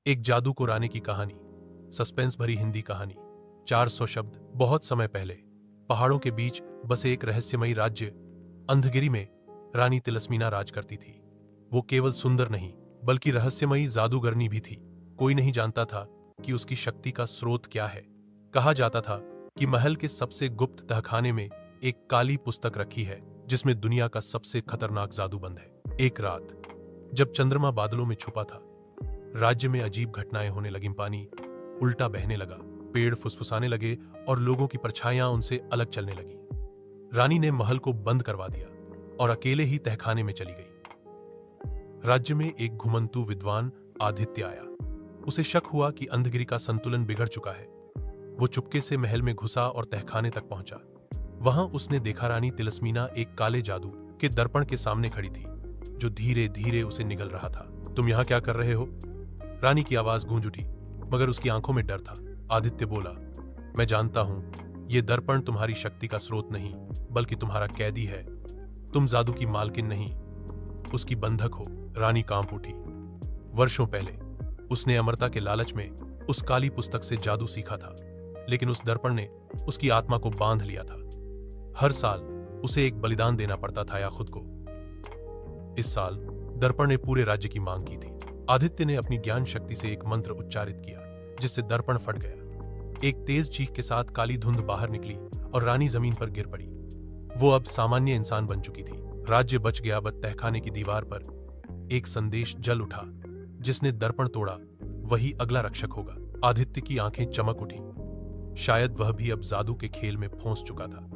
एक जादू को रानी की कहानी। सस्पेंस भरी हिंदी कहानी। 400 शब्द। बहुत समय पहले पहाड़ों के बीच बसे एक रहस्यमयी राज्य अंधगिरी में रानी तिलस्मीना राज करती थी। वो केवल सुंदर नहीं बल्कि रहस्यमयी जादूगरनी भी थी। कोई नहीं जानता था कि उसकी शक्ति का स्रोत क्या है। कहा जाता था कि महल के सबसे गुप्त तहखाने में एक काली पुस्तक रखी है जिसमें दुनिया का सबसे खतरनाक जादू बंद है। एक रात जब चंद्रमा बादलों में छुपा था, राज्य में अजीब घटनाएं होने लगी। पानी उल्टा बहने लगा, पेड़ फुसफुसाने लगे और लोगों की परछाइयां उनसे अलग चलने लगी। रानी ने महल को बंद करवा दिया और अकेले ही तहखाने में चली गई। राज्य में एक घुमंतू विद्वान आदित्य आया। उसे शक हुआ कि अंधगिरी का संतुलन बिगड़ चुका है। वो चुपके से महल में घुसा और तहखाने तक पहुंचा। वहां उसने देखा रानी तिलस्मीना एक काले जादू के दर्पण के सामने खड़ी थी जो धीरे धीरे उसे निगल रहा था। तुम यहां क्या कर रहे हो? रानी की आवाज गूंज उठी, मगर उसकी आंखों में डर था। आदित्य बोला, मैं जानता हूं ये दर्पण तुम्हारी शक्ति का स्रोत नहीं बल्कि तुम्हारा कैदी है। तुम जादू की मालकिन नहीं, उसकी बंधक हो। रानी कांप उठी। वर्षों पहले उसने अमरता के लालच में उस काली पुस्तक से जादू सीखा था, लेकिन उस दर्पण ने उसकी आत्मा को बांध लिया था। हर साल उसे एक बलिदान देना पड़ता था या खुद को। इस साल दर्पण ने पूरे राज्य की मांग की थी। आदित्य ने अपनी ज्ञान शक्ति से एक मंत्र उच्चारित किया जिससे दर्पण फट गया। एक तेज चीख के साथ काली धुंध बाहर निकली और रानी जमीन पर गिर पड़ी। वो अब सामान्य इंसान बन चुकी थी। राज्य बच गया, बस तहखाने की दीवार पर एक संदेश जल उठा, जिसने दर्पण तोड़ा वही अगला रक्षक होगा। आदित्य की आंखें चमक उठी। शायद वह भी अब जादू के खेल में फंस चुका था।